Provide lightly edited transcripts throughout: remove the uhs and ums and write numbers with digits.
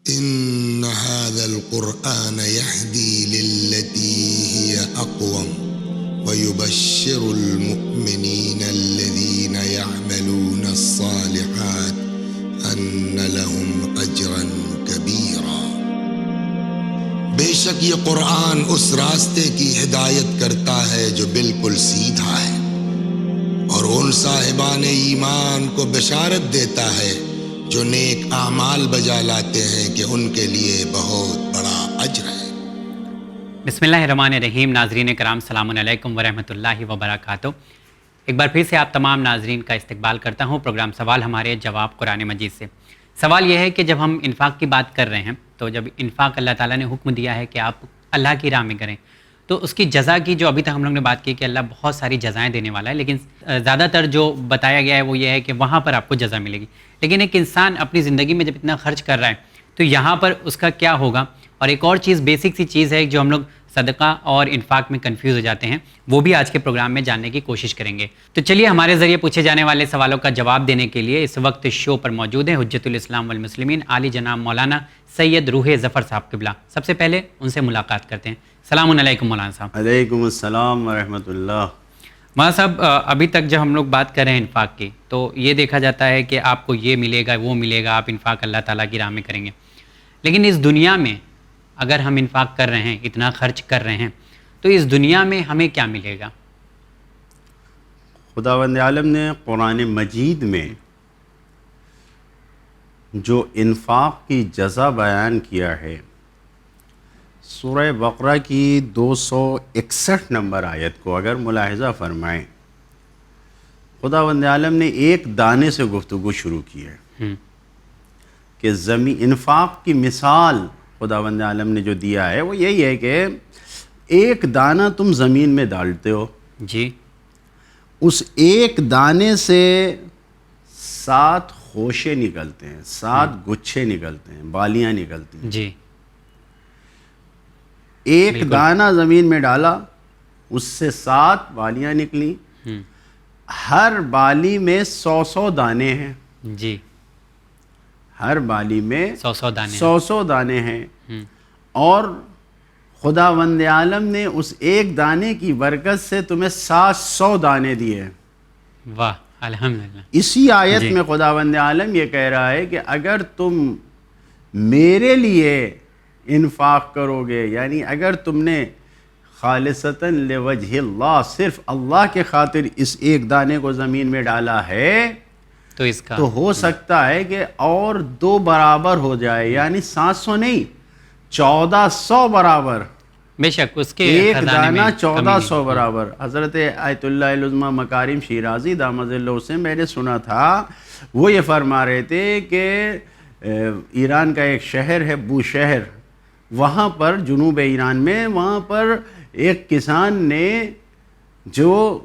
ان هذا القرآن يهدي للتي هي اقوم ويبشر المؤمنين الذين يعملون الصالحات ان لهم اجرا كبيرا۔ بے شک یہ قرآن اس راستے کی ہدایت کرتا ہے جو بالکل سیدھا ہے، اور ان صاحبان ایمان کو بشارت دیتا ہے جو نیک اعمال بجا لاتے ہیں کہ ان کے لیے بہت بڑا اجر ہے۔ بسم اللہ الرحمن الرحیم۔ ناظرین کرام، السلام علیکم ورحمۃ اللہ وبرکاتہ۔ ایک بار پھر سے آپ تمام ناظرین کا استقبال کرتا ہوں پروگرام سوال ہمارے جواب قرآن مجید سے۔ سوال یہ ہے کہ جب ہم انفاق کی بات کر رہے ہیں تو جب انفاق اللہ تعالیٰ نے حکم دیا ہے کہ آپ اللہ کی راہ میں کریں، تو اس کی جزا کی جو ابھی تک ہم لوگ نے بات کی کہ اللہ بہت ساری جزائیں دینے والا ہے، لیکن زیادہ تر جو بتایا گیا ہے وہ یہ ہے کہ وہاں پر آپ کو جزا ملے گی۔ لیکن ایک انسان اپنی زندگی میں جب اتنا خرچ کر رہا ہے تو یہاں پر اس کا کیا ہوگا؟ اور ایک اور چیز، بیسک سی چیز ہے جو ہم لوگ صدقہ اور انفاق میں کنفیوز ہو جاتے ہیں، وہ بھی آج کے پروگرام میں جاننے کی کوشش کریں گے۔ تو چلیے، ہمارے ذریعے پوچھے جانے والے سوالوں کا جواب دینے کے لیے اس وقت شو پر موجود ہیں حجت الاسلام والمسلمین عالی جناب مولانا سید روح ظفر صاحب قبلہ۔ سب سے پہلے ان سے ملاقات کرتے ہیں۔ السلام علیکم مولانا صاحب۔ علیکم السلام ورحمۃ اللہ۔ مولانا صاحب، ابھی تک جب ہم لوگ بات کر رہے ہیں انفاق کی، تو یہ دیکھا جاتا ہے کہ آپ کو یہ ملے گا، وہ ملے گا، آپ انفاق اللہ تعالیٰ کی راہ میں کریں گے، لیکن اس دنیا میں اگر ہم انفاق کر رہے ہیں، اتنا خرچ کر رہے ہیں، تو اس دنیا میں ہمیں کیا ملے گا؟ خداوند عالم نے قرآن مجید میں جو انفاق کی جزا بیان کیا ہے، سورہ بقرہ کی 261 نمبر آیت کو اگر ملاحظہ فرمائیں، خداوند عالم نے ایک دانے سے گفتگو شروع کی ہے کہ انفاق کی مثال خداوند عالم نے جو دیا ہے وہ یہی ہے کہ ایک دانہ تم زمین میں ڈالتے ہو، جی، اس ایک دانے سے 7 خوشے نکلتے ہیں، 7 گچھے نکلتے ہیں، بالیاں نکلتی ہیں۔ جی، ایک دانہ زمین میں ڈالا، اس سے 7 بالیاں نکلیں، ہر بالی میں 100 دانے ہیں۔ جی، ہر بالی میں 100 دانے ہیں، اور خداوند عالم نے اس ایک دانے کی برکت سے تمہیں 700 دانے دیے۔ واہ، الحمدللہ۔ اسی آیت میں خداوند عالم یہ کہہ رہا ہے کہ اگر تم میرے لیے انفاق کرو گے، یعنی اگر تم نے خالصتاً لوجہ اللہ، صرف اللہ کے خاطر اس ایک دانے کو زمین میں ڈالا ہے، تو اس کا تو ہو سکتا ہے کہ اور 2 برابر ہو جائے، یعنی 700 نہیں، 1400 برابر، بے شک اس کے ایک خزانے میں دانہ کمی 1400 نہیں۔ برابر۔ حضرت آیت اللہ العظمہ مکارم شیرازی دامت اللہ سے میں نے سنا تھا، وہ یہ فرما رہے تھے کہ ایران کا ایک شہر ہے بو شہر، وہاں پر جنوب ایران میں، وہاں پر ایک کسان نے جو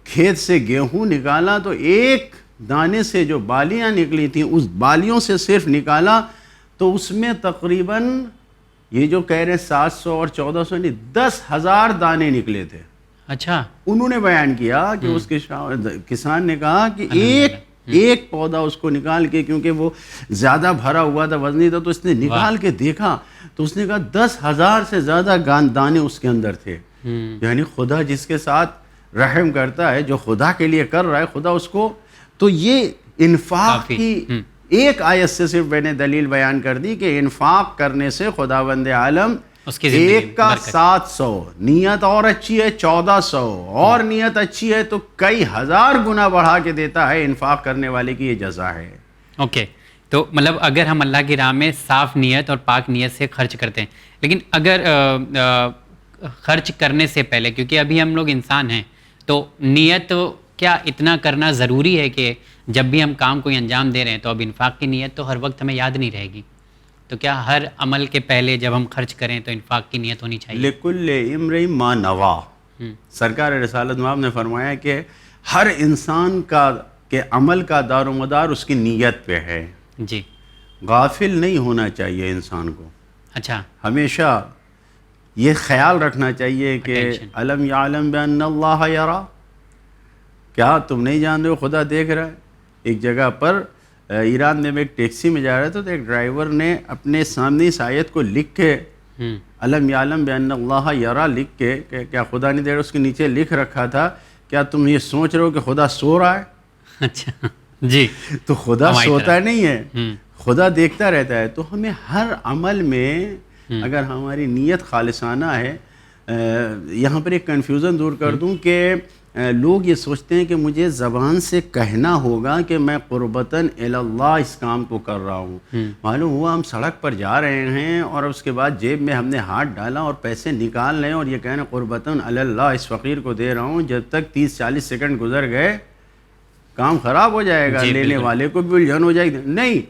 کھیت سے گیہوں نکالا تو ایک دانے سے جو بالیاں نکلی تھیں، اس بالیوں سے صرف نکالا تو اس میں تقریباً یہ جو کہہ رہے ہیں 700 اور 1400 نہیں، 10,000 دانے نکلے تھے۔ اچھا، انہوں نے بیان کیا کہ اس کسان نے کہا کہ ایک پودا اس کو نکال کے، کیونکہ وہ زیادہ بھرا ہوا تھا، وزنی تھا، تو اس نے نکال کے دیکھا تو اس نے کہا 10,000 سے زیادہ دانے اس کے اندر تھے۔ یعنی خدا جس کے ساتھ رحم کرتا ہے، جو خدا کے لیے کر رہا ہے، خدا اس کو، تو یہ انفاق کی ایک آیت سے صرف میں نے دلیل بیان کر دی کہ انفاق کرنے سے خداوند عالم ایک کا 700، نیت اور اچھی ہے 1400، اور نیت اچھی ہے تو کئی ہزار گنا بڑھا کے دیتا ہے۔ انفاق کرنے والے کی یہ جزا ہے۔ اوکے، تو مطلب اگر ہم اللہ کی راہ میں صاف نیت اور پاک نیت سے خرچ کرتے ہیں، لیکن اگر خرچ کرنے سے پہلے، کیونکہ ابھی ہم لوگ انسان ہیں، تو نیت کیا اتنا کرنا ضروری ہے کہ جب بھی ہم کام کوئی انجام دے رہے ہیں تو اب انفاق کی نیت تو ہر وقت ہمیں یاد نہیں رہے گی، تو کیا ہر عمل کے پہلے جب ہم خرچ کریں تو انفاق کی نیت ہونی چاہیے؟ لِكُلِّ امرئ ما نوى، سرکار رسالت مآب نے فرمایا کہ ہر انسان کے عمل کا دار و مدار اس کی نیت پہ ہے۔ جی، غافل نہیں ہونا چاہیے انسان کو، اچھا، ہمیشہ یہ خیال رکھنا چاہیے کہ الم یعلم بان اللہ یرا، کیا تم نہیں جان رہے ہو خدا دیکھ رہا ہے؟ ایک جگہ پر ایران میں ایک ٹیکسی میں جا رہا تھا تو ایک ڈرائیور نے اپنے سامنے اس آیت کو لکھ کے علم یعلم بان اللہ یرا لکھ کے کہ کیا خدا نہیں دے رہا، اس کے نیچے لکھ رکھا تھا کیا تم یہ سوچ رہے ہو کہ خدا سو رہا ہے؟ اچھا جی، تو خدا سوتا نہیں ہے، خدا دیکھتا رہتا ہے. تو ہمیں ہر عمل میں اگر ہماری نیت خالصانہ ہے، یہاں پر ایک کنفیوژن دور کر دوں کہ لوگ یہ سوچتے ہیں کہ مجھے زبان سے کہنا ہوگا کہ میں قربتاً اللہ اس کام کو کر رہا ہوں. معلوم ہوا ہم سڑک پر جا رہے ہیں اور اس کے بعد جیب میں ہم نے ہاتھ ڈالا اور پیسے نکال لیں اور یہ کہنا قربتاً اللہ اس فقیر کو دے رہا ہوں. جب تک 30-40 سیکنڈ گزر گئے کام خراب ہو جائے گا، لینے والے کو بھی الجھن ہو جائے گی. نہیں،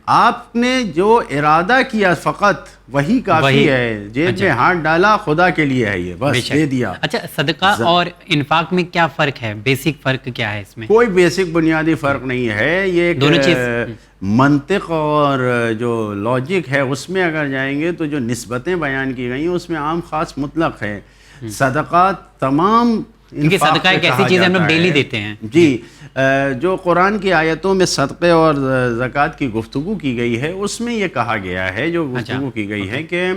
آپ نے جو ارادہ کیا فقط وہی کافی ہے. جیب میں ہاتھ ڈالا خدا کے لیے ہے، یہ بس دے دیا. اچھا، صدقہ اور انفاق میں کیا فرق ہے؟ بیسک فرق کیا ہے اس میں؟ کوئی بیسک بنیادی فرق نہیں ہے. یہ ایک منطق اور جو لاجک ہے اس میں اگر جائیں گے تو جو نسبتیں بیان کی گئی ہیں اس میں عام خاص مطلق ہے. صدقہ تمام کیونکہ صدقہ ایک ایسی چیز ہم لوگ ڈیلی دیتے ہیں. جی، جو قرآن کی آیتوں میں صدقے اور زکوٰۃ کی گفتگو کی گئی ہے اس میں یہ کہا گیا ہے، جو گفتگو کی گئی ہے کہ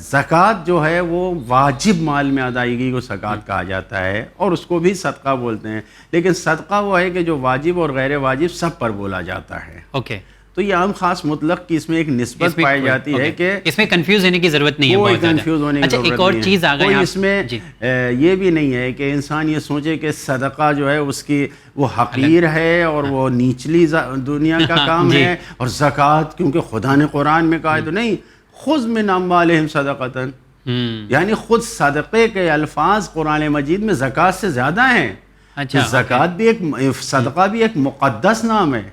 زکوٰۃ جو ہے وہ واجب مال میں ادائیگی کو زکوٰۃ کہا جاتا ہے اور اس کو بھی صدقہ بولتے ہیں. لیکن صدقہ وہ ہے کہ جو واجب اور غیر واجب سب پر بولا جاتا ہے. اوکے، تو یہ عام خاص مطلق کی اس میں ایک نسبت پائی جاتی ہے کہ اس میں کنفیوز ہونے کی ضرورت نہیں ہے. کوئی کنفیوز ہونے کی ضرورت نہیں ہے. ایک اور چیز آ گئی اس میں یہ بھی نہیں ہے کہ انسان یہ سوچے کہ صدقہ جو ہے اس کی وہ حقیر ہے اور وہ نیچلی دنیا کا کام ہے، اور زکوٰۃ کیونکہ خدا نے قرآن میں کہا ہے تو نہیں. خذ من اموالہم صدقۃ، یعنی خود صدقے کے الفاظ قرآن مجید میں زکوٰۃ سے زیادہ ہیں. زکوٰۃ بھی ایک، صدقہ بھی ایک مقدس نام ہے.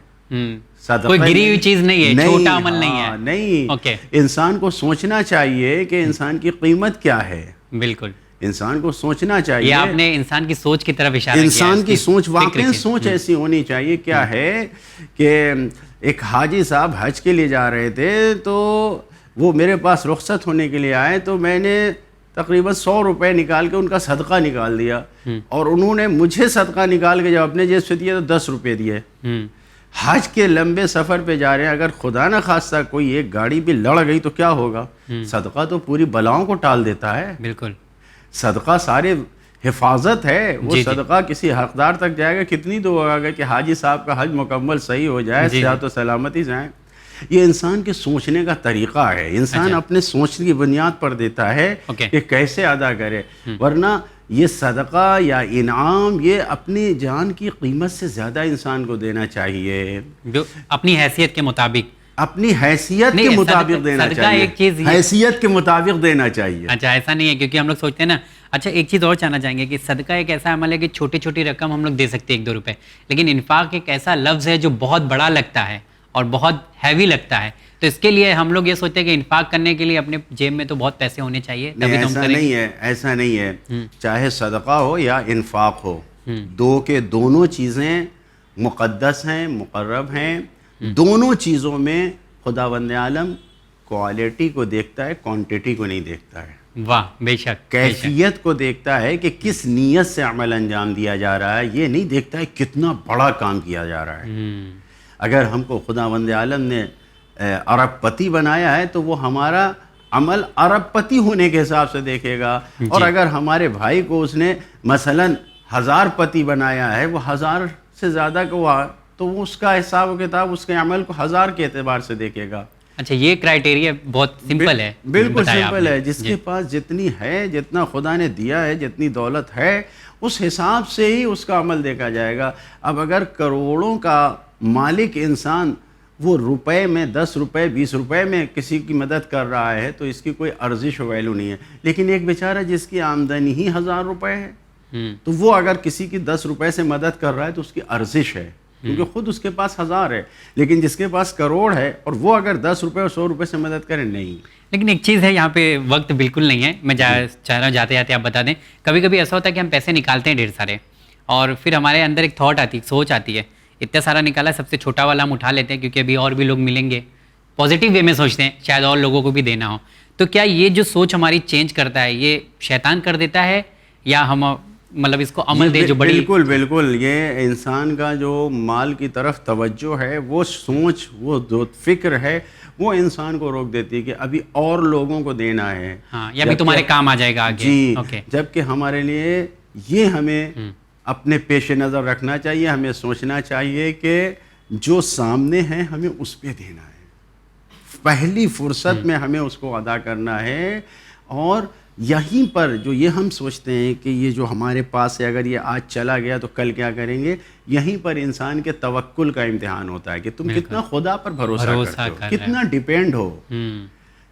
کوئی گری ہوئی چیز نہیں ہے، چھوٹا عمل نہیں ہے. نہیں، انسان کو سوچنا چاہیے کہ انسان کی قیمت کیا ہے. بالکل، انسان کو سوچنا چاہیے. یہ آپ نے انسان کی سوچ کی طرف اشارہ کیا. انسان کی سوچ، واقعی سوچ ایسی ہونی چاہیے. کیا ہے کہ ایک حاجی صاحب حج کے لیے جا رہے تھے تو وہ میرے پاس رخصت ہونے کے لیے آئے تو میں نے تقریباً 100 روپے نکال کے ان کا صدقہ نکال دیا، اور انہوں نے مجھے صدقہ نکال کے جب اپنے جیب سے دیا تو 10 روپے دیے. حج کے لمبے سفر پہ جا رہے ہیں، اگر خدا نہ خواستہ کوئی ایک گاڑی بھی لڑ گئی تو کیا ہوگا؟ صدقہ تو پوری بلاؤں کو ٹال دیتا ہے. بالکل، صدقہ سارے حفاظت ہے. وہ صدقہ کسی حقدار تک جائے گا. کتنی دعا گا کہ حاجی صاحب کا حج مکمل صحیح ہو جائے، صحت و سلامتی جائیں. یہ انسان کے سوچنے کا طریقہ ہے. انسان اپنے سوچ کی بنیاد پر دیتا ہے کہ کیسے ادا کرے. ورنہ یہ صدقہ یا انعام یہ اپنی جان کی قیمت سے زیادہ انسان کو دینا چاہیے، جو اپنی حیثیت کے مطابق، اپنی حیثیت کے مطابق دینا چاہیے. ایک چیز حیثیت کے مطابق دینا چاہیے. اچھا، ایسا نہیں ہے کیونکہ ہم لوگ سوچتے ہیں نا. اچھا، ایک چیز اور جاننا چاہیں گے کہ صدقہ ایک ایسا عمل ہے کہ چھوٹی چھوٹی رقم ہم لوگ دے سکتے ہیں، 1-2 روپے، لیکن انفاق ایک ایسا لفظ ہے جو بہت بڑا لگتا ہے اور بہت ہیوی لگتا ہے. تو اس کے لیے ہم لوگ یہ سوچتے ہیں کہ انفاق کرنے کے لیے اپنے جیب میں تو بہت پیسے ہونے چاہیے. ایسا نہیں ہے. چاہے صدقہ ہو یا انفاق ہو، دونوں چیزیں مقدس ہیں، مقرب ہیں. دونوں چیزوں میں خداوند عالم کوالٹی کو دیکھتا ہے، کوانٹٹی کو نہیں دیکھتا ہے. واہ، بے شک. کیفیت کو دیکھتا ہے کہ کس نیت سے عمل انجام دیا جا رہا ہے. یہ نہیں دیکھتا ہے کتنا بڑا کام کیا جا رہا ہے. اگر ہم کو خداوند عالم نے ارب پتی بنایا ہے تو وہ ہمارا عمل ارب پتی ہونے کے حساب سے دیکھے گا. اور اگر ہمارے بھائی کو اس نے مثلاً 1000 پتی بنایا ہے، وہ 1000 سے زیادہ کو، تو وہ اس کا حساب و کتاب اس کے عمل کو 1000 کے اعتبار سے دیکھے گا. اچھا، یہ کرائٹیریا بہت سمپل ہے. بالکل سمپل ہے. جس کے پاس جتنی ہے، جتنا خدا نے دیا ہے، جتنی دولت ہے، اس حساب سے ہی اس کا عمل دیکھا جائے گا. اب اگر کروڑوں کا مالک انسان وہ روپے میں 10 روپے 20 روپے میں کسی کی مدد کر رہا ہے تو اس کی کوئی ارزش و ویلو نہیں ہے. لیکن ایک بیچارہ جس کی آمدنی ہی 1000 روپے ہے، تو وہ اگر کسی کی 10 روپے سے مدد کر رہا ہے تو اس کی ارزش ہے، کیونکہ خود اس کے پاس 1000 ہے. لیکن جس کے پاس کروڑ ہے اور وہ اگر 10 روپے اور 100 روپے سے مدد کرے، نہیں. لیکن ایک چیز ہے، یہاں پہ وقت بالکل نہیں ہے، میں چاہ رہا ہوں جاتے جاتے آپ بتا دیں. کبھی کبھی ایسا ہوتا ہے کہ ہم پیسے نکالتے ہیں ڈھیر سارے، اور پھر ہمارے اندر ایک تھاٹ آتی ہے، سوچ آتی ہے، اتنا سارا نکالا، سب سے چھوٹا والا ہم اٹھا لیتے ہیں کیونکہ ابھی اور بھی لوگ ملیں گے. پازیٹیو وے میں سوچتے ہیں، شاید اور لوگوں کو بھی دینا ہو. تو کیا یہ جو سوچ ہماری چینج کرتا ہے، یہ شیطان کر دیتا ہے یا ہم مطلب اس کو عمل دے جو بڑی بالکل بالکل، یہ انسان کا جو مال کی طرف توجہ ہے، وہ سوچ، وہ جو فکر ہے، وہ انسان کو روک دیتی ہے کہ ابھی اور لوگوں کو دینا ہے، ہاں یا بھی تمہارے کام آ جائے گا آگے. جی. اوکے. جبکہ ہمارے لیے یہ ہمیں اپنے پیش نظر رکھنا چاہیے، ہمیں سوچنا چاہیے کہ جو سامنے ہے ہمیں اس پہ دینا ہے، پہلی فرصت میں ہمیں اس کو ادا کرنا ہے. اور یہیں پر جو یہ ہم سوچتے ہیں کہ یہ جو ہمارے پاس ہے، اگر یہ آج چلا گیا تو کل کیا کریں گے، یہیں پر انسان کے توکل کا امتحان ہوتا ہے کہ تم کتنا خدا پر بھروسہ کرتے ہو، کتنا ڈیپینڈ ہو.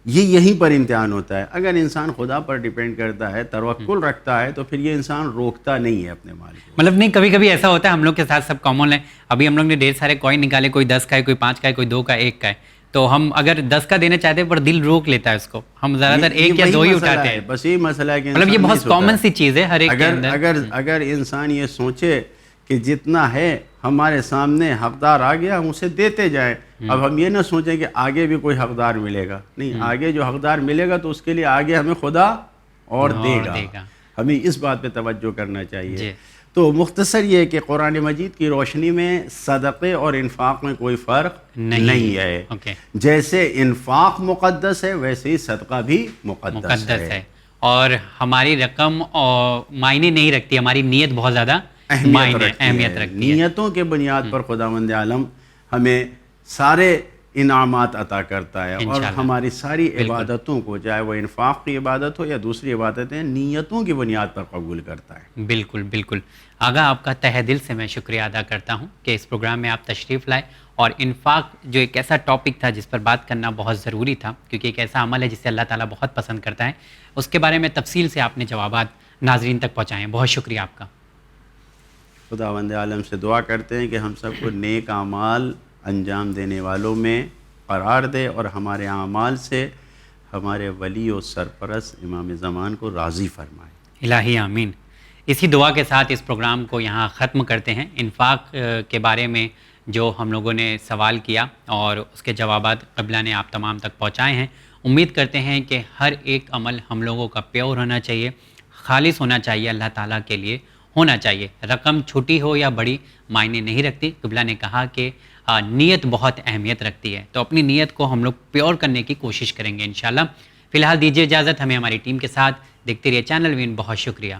یہ یہیں پر امتحان ہوتا ہے. اگر انسان خدا پر ڈیپینڈ کرتا ہے، توکل رکھتا ہے، تو پھر یہ انسان روکتا نہیں ہے اپنے مال کو. مطلب نہیں، کبھی کبھی ایسا ہوتا ہے ہم لوگ کے ساتھ، سب کامن ہے. ابھی ہم لوگ نے ڈھیر سارے کوائن نکالے، کوئی 10 کا ہے، کوئی 5 کا ہے، کوئی 2 کا، 1 کا ہے. تو ہم اگر 10 کا دینا چاہتے ہیں پر دل روک لیتا ہے اس کو، ہم زیادہ تر 1 یا 2 ہی اٹھاتے ہیں. بس یہی مسئلہ ہے کہ مطلب یہ بہت کامن سی چیز ہے ہر ایک کے اندر. اگر انسان یہ سوچے کہ جتنا ہے ہمارے سامنے حقدار آ گیا، ہم اسے دیتے جائیں. اب ہم یہ نہ سوچیں کہ آگے بھی کوئی حقدار ملے گا، نہیں، آگے جو حقدار ملے گا تو اس کے لیے آگے ہمیں خدا اور دے گا. ہمیں اس بات پہ توجہ کرنا چاہیے. تو مختصر یہ کہ قرآن مجید کی روشنی میں صدقے اور انفاق میں کوئی فرق نہیں ہے. جیسے انفاق مقدس ہے، ویسے ہی صدقہ بھی مقدس ہے. اور ہماری رقم معنی نہیں رکھتی، ہماری نیت بہت زیادہ اہمیت رکھتی ہے. نیتوں کے بنیاد پر خداوند عالم ہمیں سارے انعامات عطا کرتا ہے، اور ہماری ساری عبادتوں کو، چاہے وہ انفاق کی عبادت ہو یا دوسری عبادتیں، نیتوں کی بنیاد پر قبول کرتا ہے. بالکل بالکل. آغا، آپ کا تہہ دل سے میں شکریہ ادا کرتا ہوں کہ اس پروگرام میں آپ تشریف لائے، اور انفاق جو ایک ایسا ٹاپک تھا جس پر بات کرنا بہت ضروری تھا، کیونکہ ایک ایسا عمل ہے جسے اللہ تعالیٰ بہت پسند کرتا ہے، اس کے بارے میں تفصیل سے آپ نے جوابات ناظرین تک پہنچائے. بہت شکریہ آپ کا. خداوند عالم سے دعا کرتے ہیں کہ ہم سب کو نیک اعمال انجام دینے والوں میں قرار دے، اور ہمارے اعمال سے ہمارے ولی و سرپرست امام زمان کو راضی فرمائے. الہی آمین. اسی دعا کے ساتھ اس پروگرام کو یہاں ختم کرتے ہیں. انفاق کے بارے میں جو ہم لوگوں نے سوال کیا اور اس کے جوابات قبلہ نے آپ تمام تک پہنچائے ہیں. امید کرتے ہیں کہ ہر ایک عمل ہم لوگوں کا پیور ہونا چاہیے، خالص ہونا چاہیے، اللہ تعالیٰ کے لیے ہونا چاہیے. رقم چھوٹی ہو یا بڑی معنی نہیں رکھتی. قبلہ نے کہا کہ نیت بہت اہمیت رکھتی ہے، تو اپنی نیت کو ہم لوگ پیور کرنے کی کوشش کریں گے انشاءاللہ. فی الحال دیجیے اجازت، ہمیں ہماری ٹیم کے ساتھ دیکھتے رہیے چینل وین. بہت شکریہ.